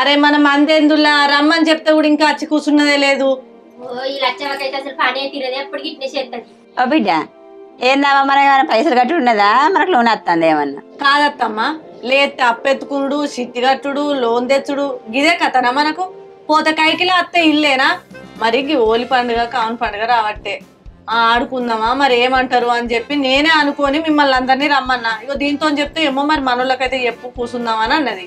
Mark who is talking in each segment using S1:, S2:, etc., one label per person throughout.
S1: అరే మనం అంతేందులా రమ్మని చెప్తే కూడా ఇంకా వచ్చి కూర్చున్నదే లేదు.
S2: ఈ లచ్చవకైతే అసలు పనే తీరదు, ఎప్పటికి ఇట్నే చేస్తుంది.
S3: ఓ బిడ్డ ఏందమ్మా, మనం ఏమైనా పైసలు కట్టి ఉన్నదా, మనకు లోన్ వస్తుంది ఏమన్నా?
S1: కాదత్తమ్మా, లేతే అప్పెత్తుకునుడు, సిట్టి కట్టుడు, లోన్ తెచ్చుడు గిదే కథనా మనకు? పోత కైకిలా అత్తే ఇల్లేనా? మరి ఓలి పండుగ కావున పండుగ రావట్టే ఆడుకుందామా మరి ఏమంటారు అని చెప్పి నేనే అనుకొని మిమ్మల్ని అందరినీ రమ్మన్నా. ఇగో దీంతో చెప్తే ఏమో మరి మనోళ్ళకైతే చెప్పు కూర్చుందామని అన్నది.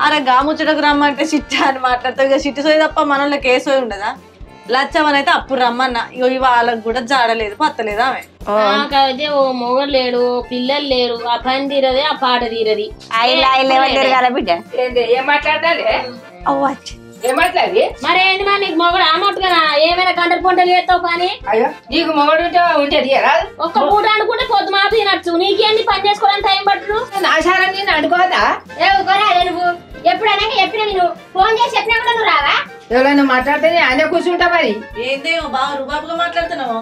S1: అరే గాముచ్చటకు రమ్మంటే చిట్టా అని మాట్లాడతావు. ఇక చిట్టి సోయి తప్ప మనోళ్ళకి ఏ సోయి ఉండదా? లచ్చవనైతే అప్పుడు రమ్మన్నా. ఇగో వాళ్ళకి కూడా జాడలేదు పత్తలేదు ఆమె.
S2: నాకైతే ఓ మొగలు లేడు, పిల్లలు లేరు, ఆ పని తీరదే ఆ పాట తీరది.
S3: బిడ్డ
S4: ఏం మాట్లాడతాలే? ఏం మాట్లాడి
S2: మరేంటి మరి నీకు మొగడు ఆమట్టు కదా, ఏమైనా గంటలు పొంటలు చేస్తావు పని?
S4: అయ్యో నీకు మొగడు ఉంటది
S2: ఒక్క పూట అనుకుంటే పొద్దు మాపు తినచ్చు, నీకేంది పని చేసుకోవడానికి టైం పట్టును?
S4: నాశాలని నేను అనుకోదా?
S2: నువ్వు ఎప్పుడైనా చెప్పినా నేను ఫోన్ చేసి చెప్పినా కూడా నువ్వు రావా?
S4: ఎవరైనా మాట్లాడితే ఆయన కూర్చుంటా మరి.
S1: ఏందేమో బాగా రుబాబుగా మాట్లాడుతున్నావు.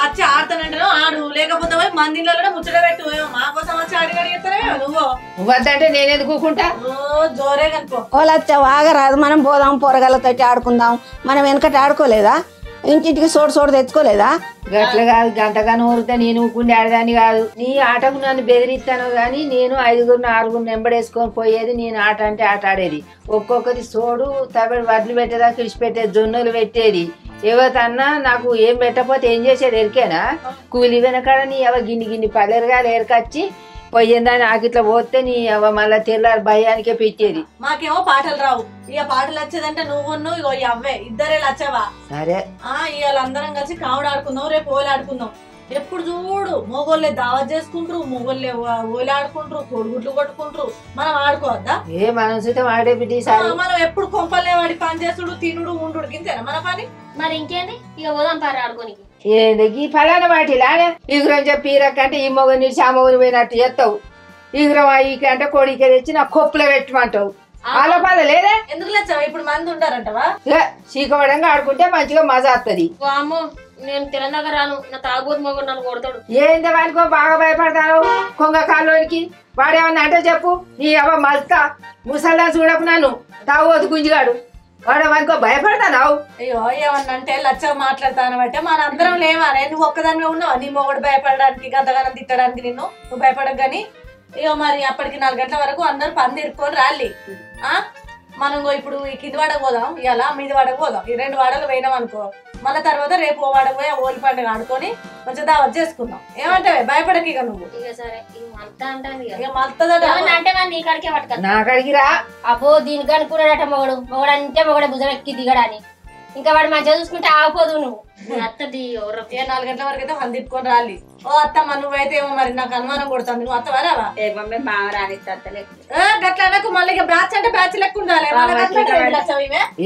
S1: వచ్చి ఆడతానంటాను ఆడు, లేకపోతే మందిలో ముచ్చట పెట్టు. మా కోసం వచ్చి అడిగడిగేస్తానే నువ్వు.
S4: వద్దంటే నేనేది కూకుంటా?
S1: జోరే కనుకో.
S5: వాళ్ళ ఆగరాదు, మనం పోదాం పొరగలతో ఆడుకుందాం. మనం వెనకటి ఆడుకోలేదా? ఇంటింటికి సోడు తెచ్చుకోలేదా?
S4: గట్ల కాదు, గంటగాను ఊరితే నేను ఊకుండి ఆడదాన్ని కాదు. నీ ఆటకు నన్ను బెదిరిస్తాను గాని నేను 5 6 నెంబడేసుకొని పోయేది. నేను ఆట అంటే ఆట ఆడేది. ఒక్కొక్కటి సోడు తబడి వడ్లు పెట్టేదా కిడిచిపెట్టేది, జొన్నలు పెట్టేది. ఎవతన్నా నాకు ఏం పెట్టకపోతే ఏం చేసేది ఎరికేనా? కూలి వెనకాడ నీ ఎవ గిన్ని పల్లెరుగా ఎరకొచ్చి పోయిందని ఆకిట్లా పోతే నీ అవ మళ్ళా తెల్లారి భయానికే పెట్టేది.
S1: మాకేమో పాటలు రావు. ఇక పాటలు వచ్చేదంటే నువ్వు ఇగో అవ్వే ఇద్దరే లచ్చవా.
S4: సరే
S1: ఇవాళ అందరం కలిసి కావుడు ఆడుకుందాం, రేపు ఓలి ఆడుకుందాం. ఎప్పుడు చూడు మొగోళ్ళే దావత్ చేసుకుంటారు, మొగోళ్ళే ఓలి ఆడుకుంటారు, కొడుగుట్లు కొట్టుకుంటారు. మనం ఆడుకోవద్దా?
S4: ఏ మనసుతో ఆడే బిడ్డ.
S1: మనం ఎప్పుడు కొంపలే వాడి పని చేసుడు తినుడు ఉండు గింతేనా మన పని?
S2: మరి ఇంకేంది, ఇక పోదాం పారు ఆడుకోనికి.
S4: ఏంది ఫలానా వాటిలానే ఈగురం చెప్పి ఈరకంటే ఈ మొగని నిలిచి ఆ మొగని పోయినట్టు చేస్తావు. ఈగురం ఈకంటే కోడికి తెచ్చి నా కొప్పులో పెట్టమంటావు. ఆలోపాల లేదా?
S1: ఎందుకు లేచావా? ఇప్పుడు మంది ఉంటారంటవా?
S4: చీకవడంగా ఆడుకుంటే మంచిగా మజా వస్తుంది.
S2: అమ్మో నేను తెలంగాణ రాను, నా తాగబోతు మొగడు నన్ను కొడతాడు.
S4: ఏంది వానికో బాగా భయపడతాను కొంగ కాల్లోనికి. వాడేమన్నా అంటే చెప్పు, నీ అవ్వ మల్తా ముసల్లా చూడకు నన్ను తాగబోతు గుంజిగాడు. వాడు వానికో భయపడతావు.
S1: అయ్యో ఏమన్నా అంటే లచ్చ మాట్లాడతాను అంటే మన అందరం లేవానే. నువ్వు ఒక్కదానివే ఉన్నావా నీ మొగడు భయపడడానికి, గంతగానం తిట్టడానికి? నువ్వు భయపడకు గాని ఇగో మరి అప్పటికి 4 గంటల వరకు అందరు పని ఇరుక్కొని రాలి. మనం ఇప్పుడు ఈ కింది వాడకు పోదాం, ఇలా మీది వాడకు పోదాం. ఈ 2 వాడలు పోయినాం అనుకో, మళ్ళీ తర్వాత రేపు ఓ వాడకు పోయి ఓలి పండుగ ఆడుకొని కొంచెం దావత్ చేసుకుందాం. ఏమంటావే? భయపడక ఇక నువ్వు.
S2: ఇక సరే
S1: ఇక మల్తదట
S2: అంటే నీ కాడికే పట్టుక.
S4: నా కాడికి రా.
S2: అబ్బో దీనికి అనుకున్నాడట మొగడు, మొగడు అంటే మొగడ భుజం ఎక్కి దిగడాని. ఇంకా వాడు మంచిగా చూసుకుంటే ఆగిపోదు. నువ్వు అత్తది
S1: 4 గంటల వరకు అయితే పని తిప్పుకొని రాలి. ఓ అత్తమ్మ నువ్వైతే ఏమో మరి నాకు అనుమానం కొడుతుంది. నువ్వు అత్త వరావా? గట్ల అనకు. మళ్ళీ బ్యాచ్ అంటే బ్యాచ్ లెక్క ఉండాలి.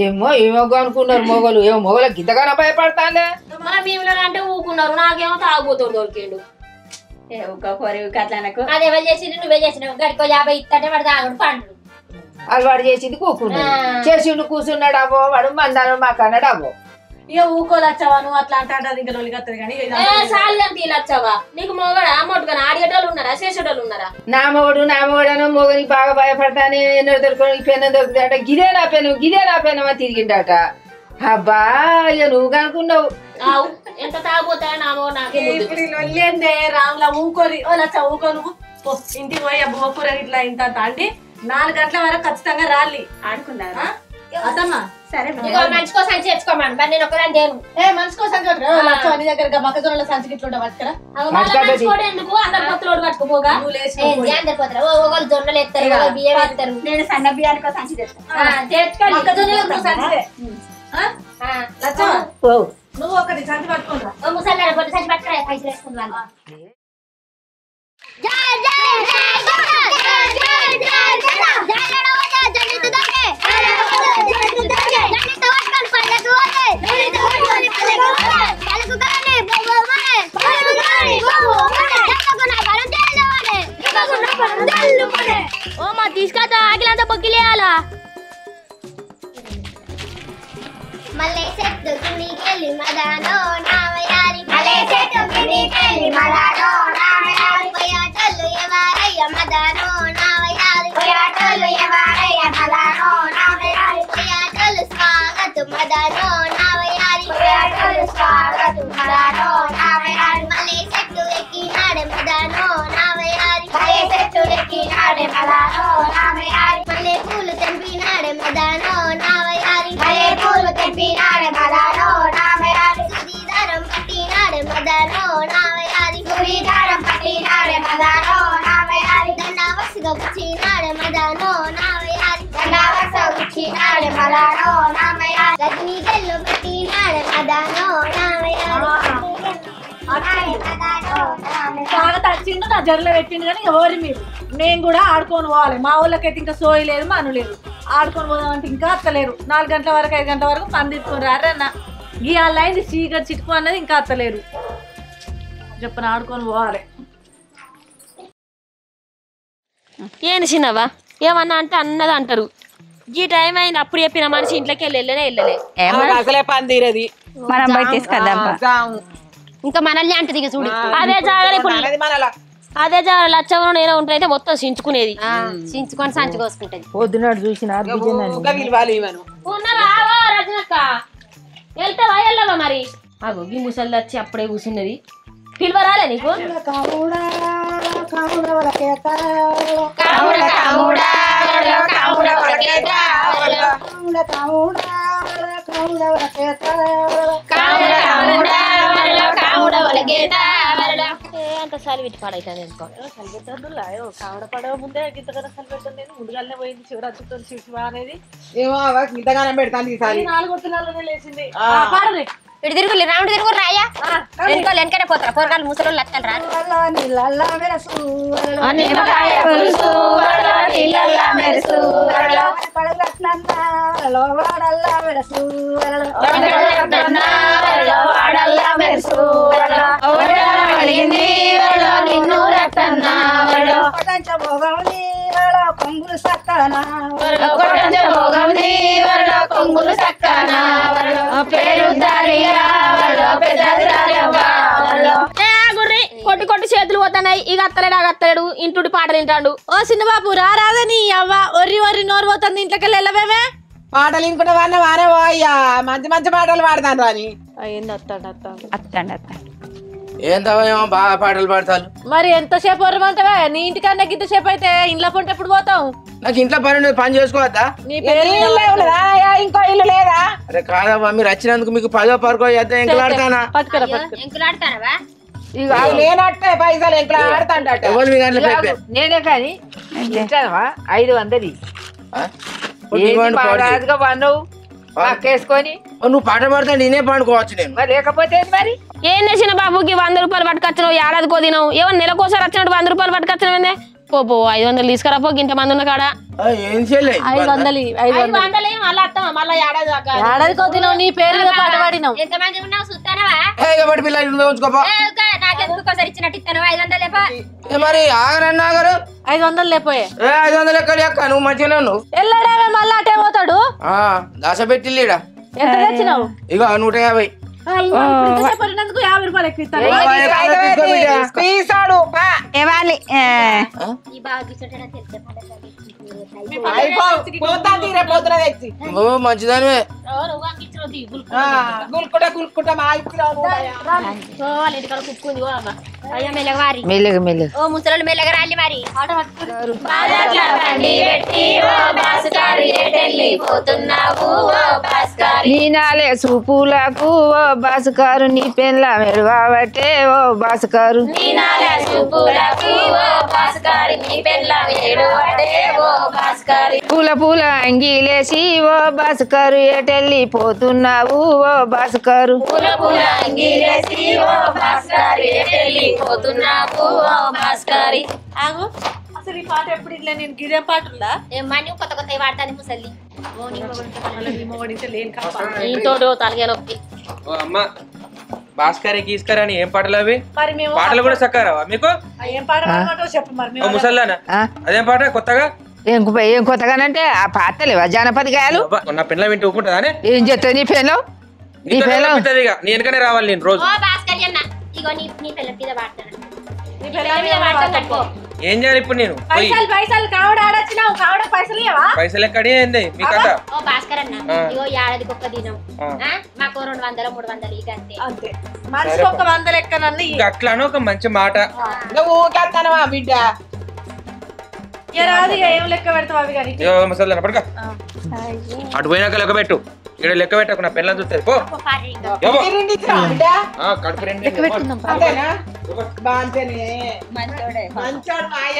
S4: ఏమో ఏమో అనుకున్నారు మొగలు. ఏమో మొగల గిద్దగానే భయపడతానే.
S2: మన భీములు అంటే ఊకున్నారు, నాకేమో తాగుపోతాడు దొరికిండు. అది ఎవరు చేసిండు? నువ్వే చేసినావు. గడికో 50 ఇస్తే వాడు తాగుడు పండు.
S4: అది వాడు చేసింది కూకున్నాడు, చేసిండు కూర్చున్నాడు. అవ్వో వాడు మందాను మాకన్నాడు. అవ్వో
S1: ఇక ఊకోలచ్చావా నువ్వు అట్లా అంటే ఇంకా లొలిగత్తది. కానీ
S2: సాల్చవా నీకు మొగడా మొట్టుగా ఆడేటోళ్ళు ఉన్నారా, చేసేటోళ్ళు ఉన్నారా?
S4: నా మొగడనో మొగనికి బాగా భయపడతానే. ఎన్నో దొరుకుని పెన్ను దొరుకుతాడట. గిదే నా పెన్ను అని తిరిగిండట. అబ్బా ఇక నువ్వు కనుకున్నావు.
S2: ఎంత తాగుపోతా నామో నాకే
S1: లొల్లేందే రాములా. ఊకోరి ఓ లచ్చ ఊకో. నువ్వు ఇంటికి పోయి అబ్బో కూర ఇట్లా ఇంత అంటే 4 గంటల వరకు ఖచ్చితంగా రాలి ఆడుకున్నారా అతమ్మా? సరే
S2: మంచి కోసం తెచ్చుకోమని మరి నేను ఒకదాన్ని దేను.
S1: మంచి కోసం నీ దగ్గర మొక్కజొన్నల సంచికి ఇట్లా పట్టుకరా.
S2: ఎందుకు అందరు కొత్తలోడు పట్టుకుపోగా ఒకళ్ళు జొన్నలు ఎత్తారు, బియ్యం ఎత్తారు.
S3: నేను సన్న బియ్యానికి సంచి
S2: తెచ్చుకోవాలి.
S1: మొక్కజొన్నలు సంచిదే. నువ్వు ఒకటి సంచి పట్టుకుంటా.
S2: ముసలి సంచి పట్టుకురా, పైసలు వేసుకుంటాను. తీసుకొస్తా ఆకిలంతా బొక్కిలేయాలా?
S6: మల్లె చెట్టు కిందికెళ్ళి మదానో నావయారి, మల్లె చెట్టు కిందికెళ్ళి మదానో నావయారి, పోయాటోళ్ళు ఎవరయ్య మదానో నావయారి, పోయాటోళ్ళు ఎవరయ్య మదానో నావయారి. తెంపినాడే మదానో నా వయారి భలే చెట్టులెక్కినాడే మదానో నా వయారి మల్లె పూలు తెంపినాడే మదానో నా వయారి భలే పూలు తెంపినాడే మదానో నా వయారి సుదీదారం పట్టినాడే మదానో నా వయారి సుదీదారం పట్టినాడే మదానో నా వయారి దండావసిగా పుచ్చినాడే మదానో నా వయారి దండావసిగా పుచ్చినాడే మదానో నా వయారి రజనీ గెల్లో పట్టినాడే మదానో నా వయారి
S1: బాగా తచ్చిండు నా జడలో పెట్టిండు కానీ ఎవరి మీరు నేను కూడా ఆడుకొని పోవాలి మా ఊళ్ళకైతే ఇంకా సోయి లేదు మను లేదు ఆడుకొని పోదామంటే ఇంకా అత్తలేరు 4 గంటల వరకు 5 గంటల వరకు పని తీసుకొని రారన్న గీయాల అయింది చీకటి చిటుకు అన్నది ఇంకా అత్తలేరు చెప్పని ఆడుకొని పోవాలి.
S2: ఏంది చిన్నవా ఏమన్నా అంటే అన్నది అంటారు ఈ టైం అయింది అప్పుడు చెప్పిన మనిషి ఇంట్లోకి వెళ్ళలే
S7: అసలే పని తీరేది
S3: మనం పోయి తీసుకొద్దాం.
S2: ఇంకా మనల్ని అంటే దిగ చూడు అదే జాగ్రత్త ఇప్పుడు అదే జాగ్రత్త లచ్చవరం నేను ఉంటే మొత్తం సించుకునేది సించుకొని సంచి కోసుకుంటది
S4: పొద్దునాడు చూసిన
S2: ఉన్నవా రజనక్క వెళ్తావా వెళ్ళవా మరి అగో ఈ ముసలి వచ్చి అప్పుడే కూర్చున్నది పిలువరాలే నీకు అంత సలి పెట్టి పాడైతుంది
S1: కావడ పడవ ముందే గింతగా సలి పెట్టండి నేను ముందుగానే పోయింది శివరాత్రితో శివ అనేది
S7: ఏమో ఇంతగానం పెడతాను ఈసారి
S1: 4 లేచింది పాడలే
S2: ఇటు తిరుగులు రౌండ్ తిరుగురు రాయ్యా వెనుకోలు వెనకనే పోతారా పొరగాలు ముసలు లచ్చలు రా
S5: కొంగులు సక్కనా
S2: కొంగులు సక్కనా పేరు కొట్టి కొట్టి చేతులు పోతున్నాయి ఇక అత్తలేడు అత్తలేడు ఇంటి పాటలు వింటాడు.
S1: ఓ చిన్నబాబు రారాదని అవ్వ ఒర్రి ఒర్రి నోరు పోతుంది ఇంట్లోకి వెళ్ళవేమే
S7: పాటలు ఇంకుంటే వాడిన వానే పోయ్యా మంచి మంచి పాటలు పాడతాను రాని
S1: ఏంది
S3: అత్తండి
S8: ఏంటో బాగా పాటలు పాడతాను.
S1: మరి ఎంతసేపు వరమంటావా నీ ఇంటికన్నా గింతసేపు అయితే ఇంట్లో పొంటే ఎప్పుడు పోతావు?
S8: నాకు ఇంట్లో పని చేసుకోవద్దా?
S1: నీ పేరు
S7: ఇంకో ఇల్లు లేదా?
S8: అరే కాదమ్మా మీరు వచ్చినందుకు మీకు 10వ పరకో చేద్దాం ఎంకలాడతానా?
S2: ఎంకులాడతానవా
S7: నేనట్టే పైసలు ఎంకలా ఆడతాంట
S8: ఎవరు మీ దాంట్లో పెప్పే?
S4: నేనే కానీ 500 రాజుగా పన్నువు పక్కేసుకొని
S8: నువ్వు పాట పాడతా నేనే పండుకోవచ్చు నేను.
S4: మరి లేకపోతే మరి
S2: ఏం చేసిన బాబుకి 100 రూపాయలు పట్టుకొచ్చినావు ఏడాదికో తినవు ఏమన్నా నెలకోసారి వచ్చినట్టు 100 రూపాయలు పట్టుకొచ్చినవే పో 500 తీసుకురాపో ఇంతమంది ఉన్న కాడ
S8: ఏం చేయలేదు
S1: 500
S2: మళ్ళీ వస్తావా మళ్ళీ ఏడాది దాకా
S1: ఏడాది కొద్దినావు నీ పేరు మీద పాట పాడినావు.
S2: ఎంతమంది ఉన్నావు చూస్తానవా
S8: పిల్లలు ఉంచుకోపో
S2: నాకెందుకోసారి ఇచ్చినట్టు ఇస్తాను 500
S8: మరి ఆగరన్నా ఆగరు
S1: 500 లేపోయే
S8: 500 ఎక్కడి అక్క నువ్వు మంచిగానే ఉన్నావు.
S1: వెళ్ళాడేమే మళ్ళీ అటే పోతాడు.
S8: దాస పెట్టిల్లీడా
S1: ఎంత తెచ్చినావు?
S8: ఇక 150.
S1: పడినందుకు 50 రూపాయలు ఎక్కువ ఇస్తాను.
S7: తీసాడు
S3: ఇవ్వాలి
S2: ఈ బాగా
S7: పొద్దున తెచ్చి
S8: మంచిదానివే
S7: గుల్కుంటా మా
S4: మెల్లగా మెల్లగా
S2: ఓ ముసలు మెల్లగా రాలి మరి
S4: నీనాలే సూపులకు ఓ బాసుకారు నీ పెన్ల మెడవాబట్టే ఓ బాసుకారు పూల పూల అంగీలేసి ఓ బాసుకారు ఎటెళ్ళి పోతున్నావు ఓ బాసుకారు
S1: ఆగు అసలు ఈ పాట ఎప్పుడు ఇట్లా నేను గిరే పాట ఉందా?
S2: మనీ కొత్త కొత్త వాడతాను ముసలి
S1: తోడు తలగే నొప్పి.
S9: ఓ అమ్మ భాస్కర్ గీస్కర్ అని ఏం పాటలు అవి?
S1: మరి మేము
S9: పాటలు కూడా చక్కరావా మీకు?
S1: ఏం పాట పాడమంటావో చెప్పు మరి.
S9: ఓ ముసల్లానా అదేం పాట కొత్తగా?
S4: ఏం కొత్తగానంటే ఆ పాతలేవా జానపద గాయాలు
S9: అబ్బా, నా పెన్ల వింటూ ఊరుకుంటుందా?
S4: ఏం చెప్తావు నీ పెన్లో నీ పెన్లో
S9: నీ వెనకనే రావాలి నేను రోజు.
S2: భాస్కర్ అన్న ఇగో నీ పిల్ల మీద వాడతాను
S9: ఏం చేయాలి ఇప్పుడు నేను పోయి
S1: పైసలు కావడ ఆడొచ్చినావు కావడ పైసలు ఇవ్వవా
S9: పైసలు ఎక్కడి ఏంది మీ కథ
S2: ఓ భాస్కర్ అన్న ఇగో ఏడాదికి ఒక్క దినం మాకు 200 300 ఇక అంతే
S1: అంతే మనిషికి ఒక 100 లెక్కనన్నీ
S9: ఇంకా అట్లానో ఒక మంచి మాట
S7: నువ్వు ఊకేస్తానవా బిడ్డ
S1: రాదు ఏం లెక్క పెడతావు అవి కానీ
S9: మసాలా పడక అటు పోయినాక లెక్క పెట్టు ఇక్కడ లెక్క పెట్టకు నా పిల్లలు చూస్తారు పో కడుపు రెండు
S7: అంతేనా బాంతేనే మంచోడు మాయ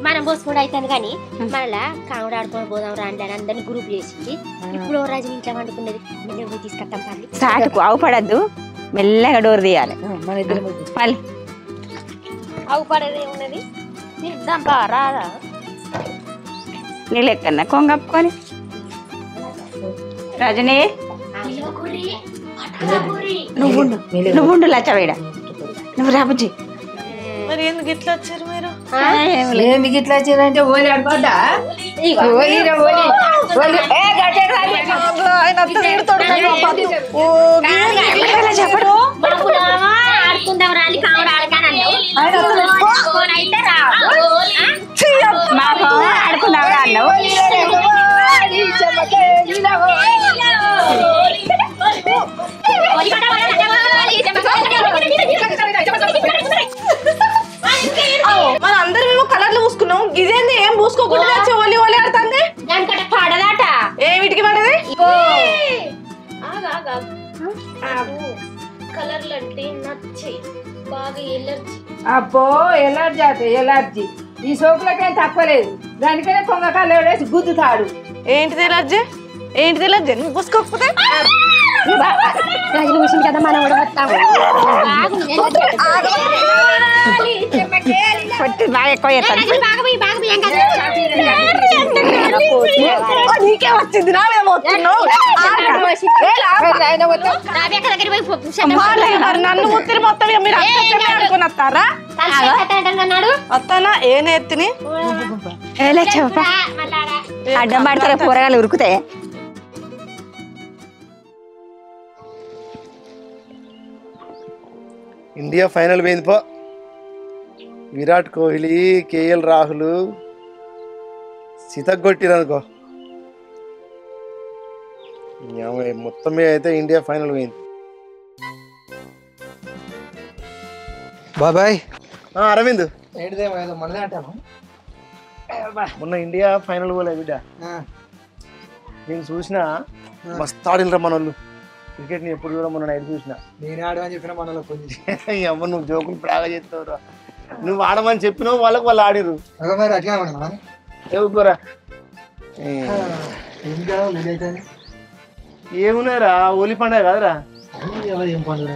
S2: మనం పోసుకుండా అవుతుంది కానీ మళ్ళా కావుడు ఆడుకొని పోదాం రాండి అని అందరినీ గ్రూప్ చేసి ఇప్పుడు రాజు ఇంట్లో వండుకున్నది మెల్లగా పోయి తీసుకొస్తాం పల్లి
S3: సాటుకు ఆవు పడద్దు మెల్లగా డోర్ తీయాలి పల్లి
S2: అవు పడేది ఉన్నది తిద్దాం పా రాదా
S3: నీ లెక్కన్నా కొంగప్పుకొని రజనీ నువ్వు లచ్చవేడ నువ్వు రాబుజ్జి
S1: మరి ఎందుకు ఇట్లా వచ్చారు మీరు
S4: ఏమి ఇట్లా వచ్చారంటే ఓలి ఆడపడ్డా
S2: ఆడుకుందాం రాలి కావుడు ఆడకానన్నావు
S3: ఆడుకున్నావా అన్నావు
S1: మన అందరం ఏమో కలర్లు పూసుకున్నాం ఇదేంది ఏం పూసుకోకుండా వచ్చి ఓలి ఓలి ఆడుతుంది
S2: దానికంటే పడదాట
S1: ఏమిటికి పడది
S2: కలర్లు అంటే నచ్చి బాగా ఎలర్జీ
S4: అబ్బో ఎలర్జీ అట ఎలర్జీ ఈ సోకులకేం తప్పలేదు దానికనే పొంగకాలు వేసి గుద్దుతాడు
S1: ఏంటిది ఎలర్జీ ఏంటిది ఎలర్జీ నువ్వు పూసుకోకపోతే
S2: రాజులు కూర్చుంది కదా మనం కూడా వస్తాము
S1: నీకే వచ్చింది నా మీద నన్ను ముత్తిరి మొత్తం మీరు ఆడుకొని వస్తారా వస్తానా ఏ నేర్తిని
S3: అడ్డం పడతారా కూరగాయలు ఉరుకుతాయి
S10: ఇండియా ఫైనల్ పోయింది పో విరాట్ కోహ్లీ కేఎల్ రాహుల్ సితగొట్టిరనుకో మొత్తం మీద అయితే ఇండియా ఫైనల్ పోయింది
S11: బాబాయ్
S10: అరవింద్
S11: ఏంటిదేమో ఏదో మనదే అంటాను
S10: మొన్న ఇండియా ఫైనల్ పోలే బిడ్డ నేను చూసినా మస్తు ఆడినరా మన వాళ్ళు క్రికెట్ ని ఎప్పుడు కూడా మొన్న నైట్ చూసిన
S11: నేనే ఆడమని చెప్పిన మనలో కొంచెం
S10: అమ్మ నువ్వు జోకులు ప్రాగా చేస్తావురా నువ్వు ఆడమని చెప్పినావు వాళ్ళకి వాళ్ళు ఆడిరు
S11: మరి అట్లా
S10: ఎవరుకోరా
S11: ఏం
S10: ఏమున్నారా హోలీ పండుగ కాదురా
S11: ఏం పండుగ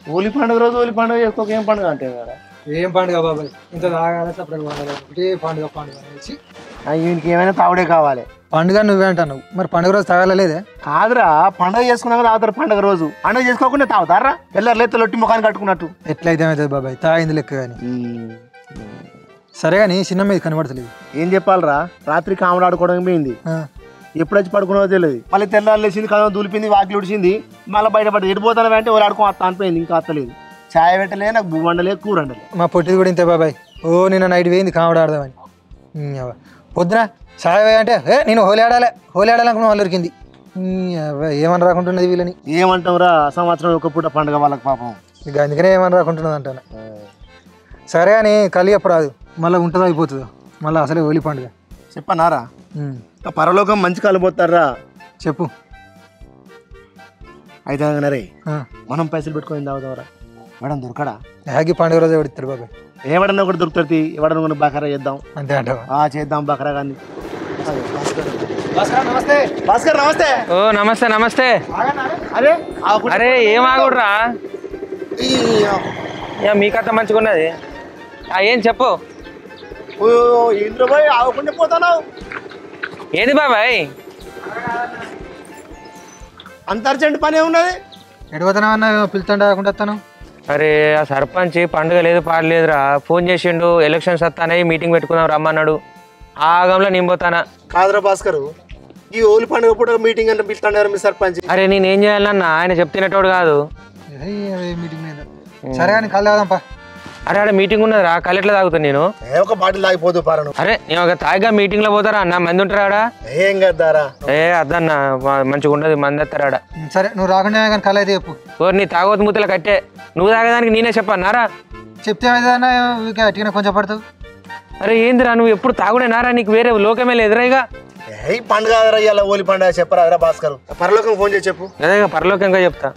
S10: హోలీ పండుగ రోజు హోలీ పండుగ ఎక్కువ ఏం పండుగ అంటే కదా
S11: ఏం పండుగ బాబాయ్ ఇంత తాగాలి సపరేట్ పండుగ ఒకటే పండుగ పండుగ అనేసి
S10: వీనికి ఏమైనా తావుడే కావాలి
S11: పండుగ నువ్వే అంటావు మరి పండుగ రోజు తాగలేదే
S10: కాదురా పండుగ చేసుకున్నాక తాగుతారు పండుగ రోజు పండుగ చేసుకోకుండా తాగుతారా పిల్లలు లేత లొట్టి ముఖాన్ని కట్టుకున్నట్టు
S11: ఎట్లయితే అవుతుంది బాబాయ్ తాగింది లెక్క కానీ సరే కానీ చిన్న మీద కనబడతలేదు
S10: ఏం చెప్పాలరా రాత్రి కామెడీ ఆడుకోవడం పోయింది ఎప్పుడు వచ్చి పడుకున్నదో తెలియదు మళ్ళీ తెల్లారు లేచింది కథ దులిపింది వాకిలి ఉడిచింది మళ్ళీ బయటపడి ఎడిపోతాను అంటే ఎవరు ఆడుకో అత్త అనిపోయింది ఇంకా అత్తలేదు ఛాయ్ పెట్టలే నాకు బువ్వ వండలే కూర వండలే
S11: మా పొట్టిది కూడా ఇంతే బాబాయ్ ఓ నిన్న నైట్ పోయింది కామెడీ ఆడదామని పొద్దున ఛాయ్ అంటే నేను హోలీ ఆడాలనుకున్న వాళ్ళు దొరికింది ఏమని రాకుంటున్నది వీళ్ళని
S10: ఏమంటావురా సంవత్సరం ఒక పూట పండుగ వాళ్ళకి పాపం
S11: ఇక అందుకనే ఏమని రాకుంటున్నది అంటాను సరే అని కలి అప్పరాదు మళ్ళీ ఉంటుందో అయిపోతుందో మళ్ళీ అసలే హోలీ పండుగ
S10: చెప్పన్నారా పరలోకం మంచి కలబోతారా
S11: చెప్పు
S10: అయితే రే మనం పైసలు పెట్టుకొని తాగుతావరా మేడం దొరకడా
S11: హ్యాగీ పండుగ రోజు ఎవడిస్తారు బాబాయ్
S10: ఏమడన్నా ఒకటి దొరుకుతుంది ఎవడన్నా బకరా చేద్దాం
S11: అంతే అంటావా
S10: చేద్దాం బకరా కానీ
S11: నమస్తే
S10: భాస్కర్ నమస్తే
S9: ఓ నమస్తే నమస్తే
S10: అరే
S9: అరే ఏం ఆగుడ్రా మీ కథ మంచిగా ఉన్నది ఏం చెప్పు
S10: ఇంద్ర బాయ్ ఆగకుండా పోతున్నావు
S9: ఏది బాబాయ్
S10: అంత అర్జెంట్ పని ఉన్నది
S11: ఎడవతనా అన్న పిలుతుండే ఆకుండా వస్తాను
S9: అరే ఆ సర్పంచ్ పండుగ లేదు పాడలేదురా, ఫోన్ చేసిండు ఎలక్షన్స్ వస్తానని మీటింగ్ పెట్టుకుందాం రమ్మన్నాడు. ఆగంలో నింపోతానా.
S10: కాదురా భాస్కర్, ఈ ఓలి పండుగ పూట మీటింగ్ అంటే పిలుస్తాడు మీ సర్పంచ్.
S9: అరే నేనేం చేయాలన్నా, ఆయన చెప్తున్నట్టు కాదు.
S11: మీటింగ్ సరే కానీ కళ్ళు తాగుదాంపా.
S9: అరే ఆడ మీటింగ్ ఉన్నదిరా, కళ్ళు ఎట్లా తాగుతాను నేను?
S10: ఒక బాటిల్ తాగిపోదు పారను.
S9: అరే నేను ఒక తాగిగా మీటింగ్ లో పోతారా అన్న, మంది ఉంటారా?
S10: ఏం కదారా?
S9: అద్దన్న మంచిగా ఉండదు, మంది వస్తారా?
S11: సరే నువ్వు రాకుండా కానీ కళ్ళు అయితే చెప్పు.
S9: నీ తాగోతు మూతల కట్టే, నువ్వు తాగేదానికి నేనే చెప్పన్నారా?
S11: చెప్తే ఏదైనా అట్టిగా కొంచెం పడుతుంది.
S9: అరే ఏందిరా నువ్వు ఎప్పుడు తాగుడేనారా, నీకు వేరే లోకమే లేదురా? ఇక
S10: పండుగ ఇలా ఓలి పండుగ చెప్పరా భాస్కర్? పరలోకం ఫోన్ చేసి చెప్పు.
S9: అదే పరలోకంగా చెప్తా.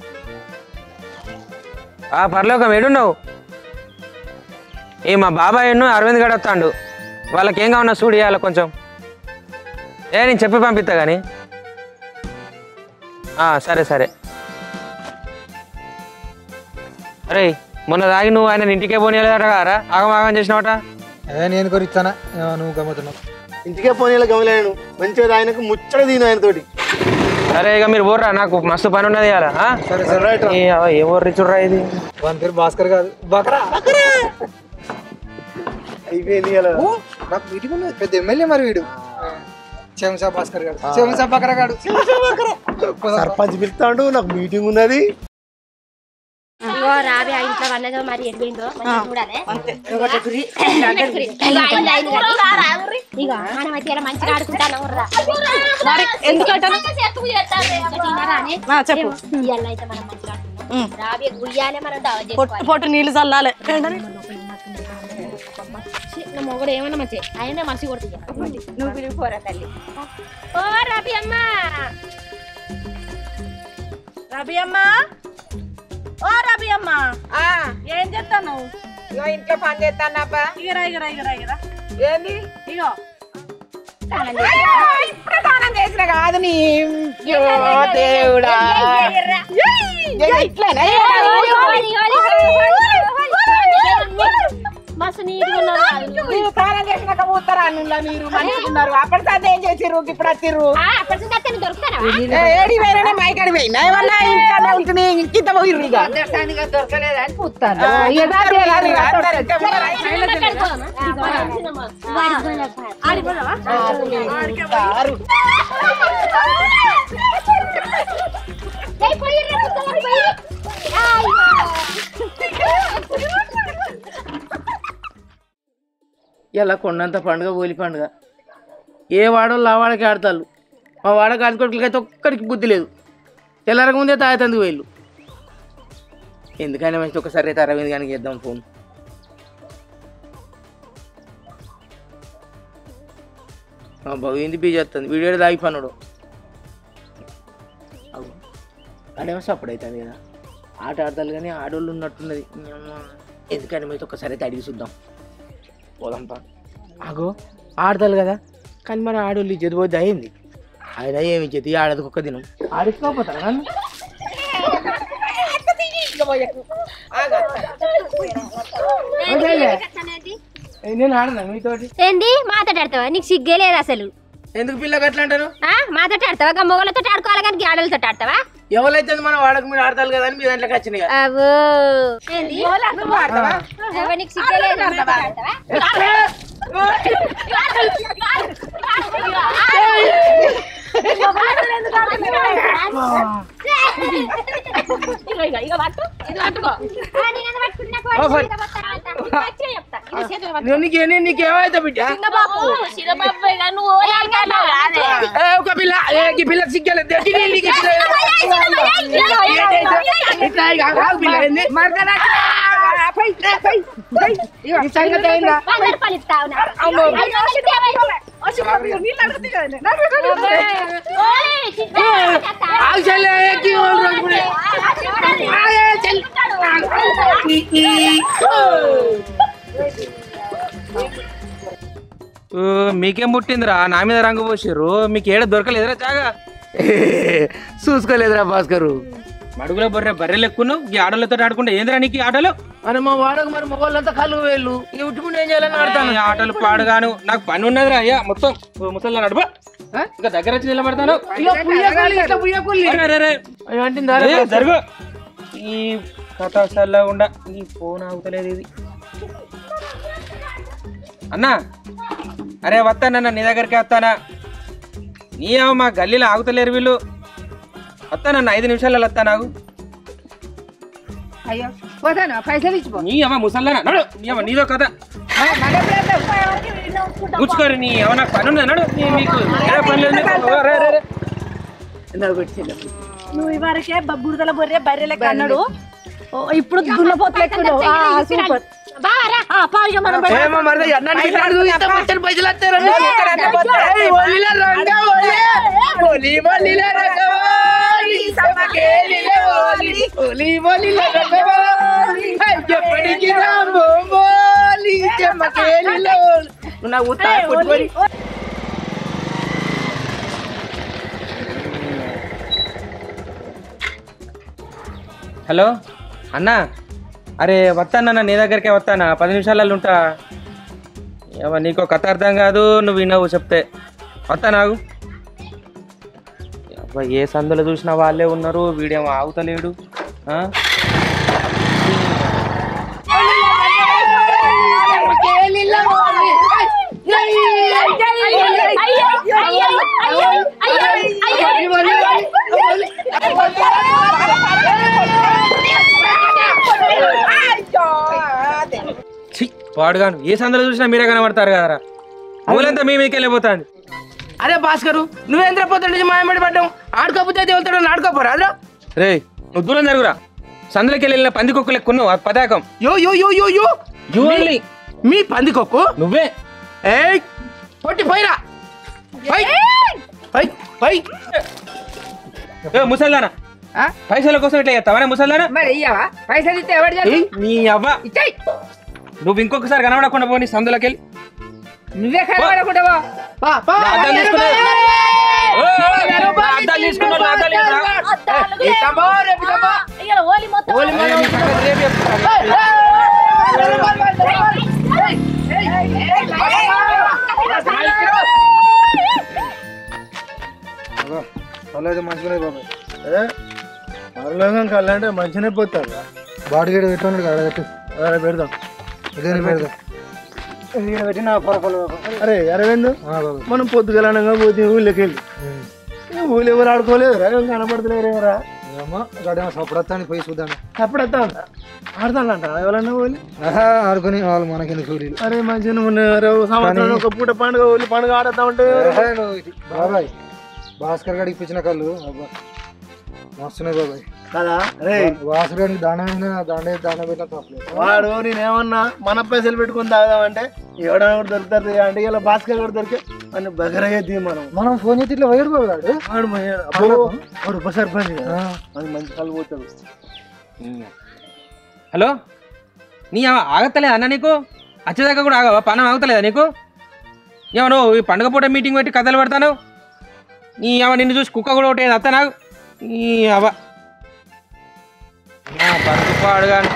S9: పరలోకం ఏడున్నావు? మా బాబాయ్ అరవింద్ గడ వస్తాడు, వాళ్ళకి ఏం కావన్నా చూడు ఇవ్వాలి కొంచెం. నేను చెప్పి పంపిస్తా కానీ. సరే సరే. అరే మొన్న తాగి నువ్వు ఆయన ఇంటికే పోనీయలేదట కదరా, ఆగం చేసినవట.
S11: నేను కొరిస్తానా, నువ్వు గమ్ముతున్నావు.
S10: ఇంటికే పోనీలా గమలేను, మంచిగా ఆయనకు ముచ్చట దీని ఆయన తోటి.
S9: సరే ఇక మీరు పోర్రా, నాకు మస్తు పని ఉన్నది ఇవాళ. ఏ ఊర్రి చూడరా ఇది?
S11: వాని పేరు భాస్కర్ కాదు, బకరా.
S10: అయిపోయింది
S11: నాకు మీటింగ్ ఉన్నది, పెద్ద ఎమ్మెల్యే మరి వీడు. చెంసా భాస్కర్ గారు, చెంసా బకరా గాడు.
S10: సర్పంచ్ పిలుస్తాడు, నాకు మీటింగ్ ఉన్నది.
S2: రాబే ఇంట్లో వన్నదో మరి ఎడిపోయిందో చూడాలి. మంచిగా ఆడుకుంటాను. రాబే గుయ్యాలే మనం
S1: పొట్టు నీళ్ళు చల్లాలి.
S2: నా మొగడు ఏమన్నా మంచి ఆయన మనిషి కొడుతుంది. నువ్వు పిలిపోరా తల్లి. ఓ రబి అమ్మ,
S1: రబి అమ్మ, ఓ రబి అమ్మ, ఏం చేస్తాను?
S7: ఇంట్లో పని చేస్తాను అబ్బా.
S1: ఇగరా ఇగరా ఇగరా ఇగరా.
S7: ఏంది
S1: ఇగో
S7: ఇప్పుడు స్నానం చేసిన కాదు నీ దేవుడా. ఇట్లా
S2: మస్తు నీట్గా
S7: స్నానం చేసినాక పోతారా అన్నులా మీరు మంచుకున్నారు. అప్పటి సార్ ఏం చేసిర్రు, ఇప్పుడు వచ్చిర్రు. ఏడి పోయినా మైకాడి పోయినా ఏమన్నా ఇంటికన్నా ఉంటుంది, ఇంకింత పోయిర్రు. ఇక
S4: దొరకలేదని పూస్తాను.
S8: ఇలా కొండంత పండుగ ఓలి పండుగ. ఏ వాడోళ్ళు ఆ వాడకి ఆడతారు. మా వాడకి ఆడుకోవడానికి అయితే ఒక్కడికి బుద్ధి లేదు. తెల్లరక ముందే తాగుతుంది వీళ్ళు. ఎందుకైనా మంచి ఒకసారి అయితే అరవింద్ కానీ చేద్దాం ఫోన్. బాబు ఏంది బిజీ వస్తుంది, వీడియో తాగిపోన్నాడు. అదేమో సపోర్ట్ అవుతుంది కదా, ఆట ఆడతారు కానీ ఆడోళ్ళు ఉన్నట్టున్నది. ఎందుకైనా మంచి ఒక్కసారి అయితే అడిగి చూద్దాం. పోదాంపా. ఆగో ఆడతారు కదా, కానీ మరి ఆడోళ్ళు చదిపోద్ది అయింది. ఆయన ఏమి చేతి ఆడది ఒక్క దినం ఆడుకోపోతాను నన్ను. నేను ఆడనా మీతోటి?
S2: ఏంది మాట్లాడతావా? నీకు సిగ్గే లేదు అసలు.
S8: ఎందుకు పిల్లకి అట్లా అంటారు?
S2: మాట్లాడతావా? మొగలతో ఆడుకోవాలి కానీ ఆడలతో ఆడతావా?
S8: ఎవరైతే మనం వాడకు మీరు ఆడతారు కదా అని మీ దాంట్లోకి వచ్చినాయి.
S2: నీకు సిగ్గే లేదు.
S8: నీకేమైతే బిడ్డ ఒక పిల్ల పిల్లకి సిగ్గలేదు.
S9: మీకేం పుట్టిందిరా నా మీద రంగు పోసిర్రు? మీకు ఏడ దొరకలేదురా జాగా?
S8: చూసుకోలేదురా భాస్కరు.
S9: మడుగులో బర్రెలు ఎక్కువ ఈ ఆటలతో ఆడుకుంటే ఏందిరా నీకు ఆటలు?
S8: అని మా వాడకు మరి మొగోళ్ళంతా కళ్ళు వేళ్ళు ఇక ఉట్టుకుంటే ఏం చేయాలని ఆడతాను.
S9: ఆటలు పాడుగాను, నాకు పని ఉన్నదిరా అయ్యా. మొత్తం ముసలి నడుపు ఇంకా దగ్గర వచ్చి నిలబడతాను.
S8: జరుగు. ఈ
S9: కథ చల్లకుండా నీ ఫోన్ ఆగుతలేదు ఇది. అన్నా అరే వస్తానన్నా నీ దగ్గరికి వస్తానా? నీ మా గల్లీలో ఆగుతలేరు వీళ్ళు. వస్తానన్నా 5 నిమిషాలలో వస్తా. నాకు
S4: అయ్యో పోతాను పైసలు ఇచ్చిపో.
S9: నీ అమ్మ ముసల్లానా నడు. నీ అమ్మ నీదో కథ కూర్చుకోరు. నీ అమ్మ నాకు పని ఉంది నడు. మీకు పని లేదు.
S1: నువ్వు ఇవరకే బురదల బొర్రె బర్రెలకి అన్నాడు, ఇప్పుడు దున్నపోతు సూపర్.
S9: హలో అన్నా, అరే వస్తానన్నా నీ దగ్గరికే వస్తానా, 10 నిమిషాలలో ఉంటా. నీకో కథ అర్థం కాదు, నువ్వు విన్నావు చెప్తే. వస్తా నాకు. ఏ సందులో చూసినా వాళ్ళే ఉన్నారు, వీడేమో ఆగుతలేడు. వాడుగాను ఏ సందులో చూసినా మీరే కనబడతారు కదరా. ఊలంతా మీ మీదకి వెళ్ళిపోతాంది.
S8: అరే భాస్కరు, నువ్వేంద్ర పోతాడు మాయమడి పడ్డావు. ఆడుకోపోతే వెళ్తాడు, ఆడుకోపోరా అదే.
S9: రే నువ్వు దూరం జరుగురా. సందులోకి వెళ్ళిన పందికొక్కు లెక్కున్నావు ఆ పతాకం.
S8: యో యో యో యో యో మీ పందికొక్కు
S9: నువ్వే.
S8: ఏ పొట్టి పోయిరా
S9: ముసల్దానా, పైసల కోసం ఇట్లా చేస్తావా ముసల్దానా?
S4: మరి ఇయ్యవా పైసలు ఇస్తే ఎవరు
S9: నీ అవ్వ. నువ్వు ఇంకొకసారి కనబడకుండా పోనీ సందులోకి వెళ్ళి.
S4: నువ్వే కనబడకుంటావా?
S11: మంచిగా బాబాయ్.
S10: మరలోకం కళ్ళంటే మంచిగానే పోతారు.
S11: బాడీ గేడ పెట్టుకున్నాడు కదా,
S10: పెడదాం
S11: పెడదాం.
S10: అరే అరవింద్, మనం పొద్దుగలనంగా పోతే ఊళ్ళోకి వెళ్ళి ఊళ్ళు ఎవరు ఆడుకోలేదు కనపడతలేరు. ఎవరా
S11: సపడతాను పోయి చూద్దాం.
S10: అప్పుడు వస్తా ఆడతానంట ఎవరన్నా ఊళ్ళు
S11: ఆడుకుని వాళ్ళు మనకి సూర్యులు.
S10: అరే మంచిగా సంవత్సరం ఒక పూట పండుగ ఊళ్ళు పండుగ ఆడతా ఉంటే
S11: బాబాయ్ భాస్కర్ గారికి ఇప్పించిన కళ్ళు మస్తున్నాయి బాబాయ్
S10: కదా. అరే
S11: వాసుగానికి దాండ పెట్టిన తప్పలేదు.
S10: వాడు నేనేమన్నా మన పైసలు పెట్టుకుని తాగుదామంటే ఎవడన్నా కూడా దొరుకుతారు అంటే ఇలా భాస్కర్ కూడా దొరికే అని బగరయ్యేది. మనం
S11: ఫోన్ చేసి ఇట్లా వేయడు బాబు.
S10: వాడు ఉప సర్పంచ్ అది మంచి కళ్ళు పోతాడు.
S9: హలో, నీ ఆగతలేదు అన్న నీకు? వచ్చేదాకా కూడా ఆగవా? పనం ఆగుతలేదా నీకు? ఏమో ఈ పండుగ పూట మీటింగ్ పెట్టి కథలు పెడతాను. నీ నిన్ను చూసి కుక్క కూడా ఒకటి అత్త నాకు. ఈ అవ పరుగు పాడుగాను.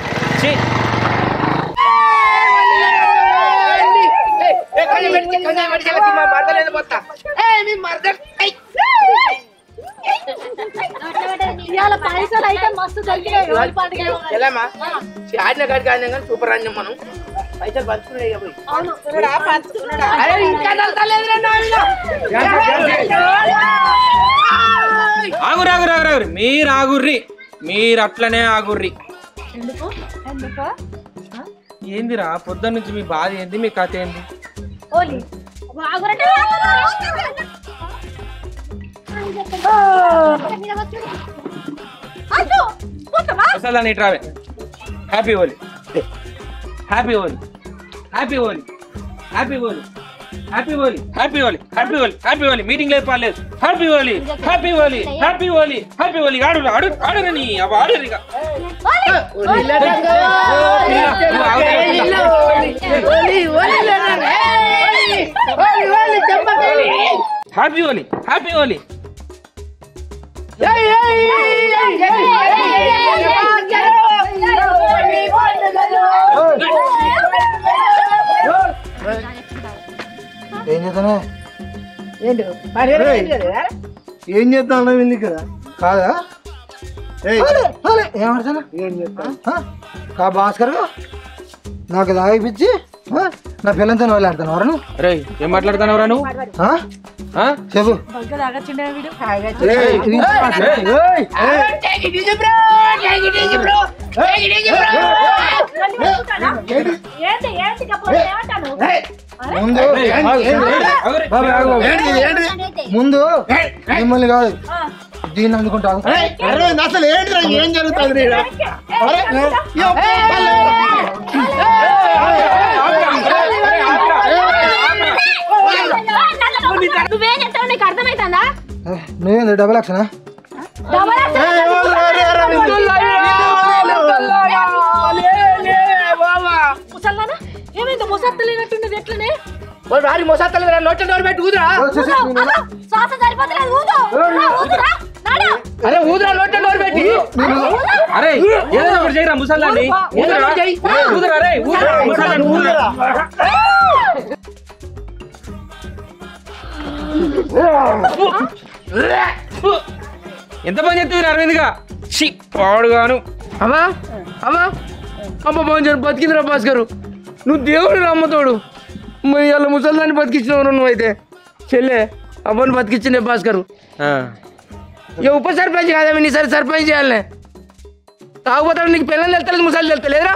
S1: పైసలు అయితే మస్తు దొరికినాయి.
S8: ఆడిన కాడికి ఆడినా కానీ సూపర్ ఆడినాం మనం. పైసలు పంచుకున్నాయి.
S9: ఆగురు మీరు ఆగుర్రి, మీరు అట్లనే ఆగుర్రి. ఏందిరా పొద్దున్న నుంచి మీ బాధ ఏంది, మీ కథ ఏంది? అసలు నీ ట్రావే. Happy Holi, happy Holi, happy Holi, happy Holi, happy Holi, happy Holi, happy Holi, happy Holi. Meeting లేదు పర్లేదు. Happy Holi, happy Holi, happy Holi, happy Holi. ఆడు ఆడు ఆడురని అవ ఆడురు ఇక. Happy Holi, happy Holi.
S11: ఏం చేద్దానే?
S10: ఏం చేద్దాం వెళ్ళి కదా
S11: కాదా? ఏమంటాను కా భాస్కర్ నాకు తాగిపించి నా పిల్లలతో వెళ్ళాడుతాను ఎవరు
S9: రే ఏం మాట్లాడుతున్నావురా నువ్వు
S11: చెప్పు ముందు మిమ్మల్ని కాదు దీన్ని అందుకుంటాను
S10: అసలు ఏంటి ఏం జరుగుతుంది
S2: నువ్వేం చెప్తావు నీకు అర్థమైతుందా
S11: నువ్వేంది డబల్ యాక్షన్
S1: ఏమైంది మొసత్తలేనట్టుండదు ఎట్లనే
S8: వారి మొసత్తలు నోట్ల డోర్ పెట్టి ఊదురా
S2: శ్వాస సరిపోతలేదు ఊదు ఊదురా
S8: అరే ఊదురా నోట్ల డోర్ పెట్టి
S9: అరే ఏదో ఒకటి చేయరా ముసల్లాన్ని ఊదురా ఊదురా రే ఊదురా ముసల్లాన్ని ఊదురా ఎంత పని చెప్తుంది అరవింద్గా ఛీ పాడుగాను
S8: అమ్మా అమ్మా అమ్మ బాగుంది బతికిందిరా భాస్కర్ నువ్వు దేవుడు అమ్మతోడు మరి వాళ్ళ ముసల్దాన్ని బతికించినవు నువ్వు అయితే చెల్లె అమ్మని బతికించిండే భాస్కర్ ఇక ఉప సర్పంచ్ కాదా నీసారి సర్పంచ్ చేయాలనే తాగుపోతాడు నీకు పిల్లలు వెళ్తలేదు ముసలి వెళ్తలేదురా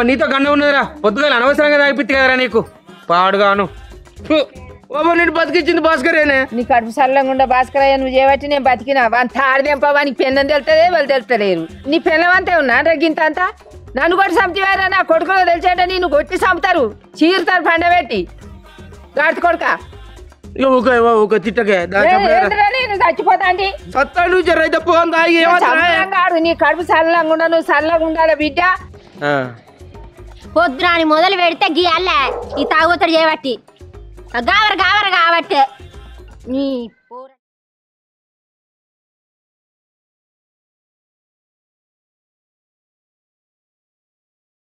S9: నీతో గండ ఉన్నదిరా పొద్దుగా అనవసరంగా తాగిపిత్తి కదరా నీకు పాడుగాను
S8: నేను బతికించింది భాస్కరేనే
S4: నీ కడుపు సల్లంగా భాస్కరయ్య నువ్వు చేయబట్టి నేను బతికినా అంత ఆడదెంపవానికి పెన్నం తెలుతుంది వాళ్ళు తెలుస్తలేరు నీ పెన్నం అంతే ఉన్నా గింత అంతా నన్ను కొట్టి చంపుతారా నా కొడుకులో తెలిసేట నేను కొట్టి చంపుతారు చీరుతారు పండబెట్టి గాడి కొడుక
S8: ఒక తిట్టకే
S4: నేను చచ్చిపోతా అండి
S8: సత్తాడు రైతు
S4: కాదు నీ కడుపు సల్లంగా నువ్వు సల్లగా ఉండాలి బిడ్డ
S2: పొద్దురాని మొదలు పెడితే గీయాలే ఈ తాగుతాడు చేయబట్టి గావర గావర కాబట్టి నీ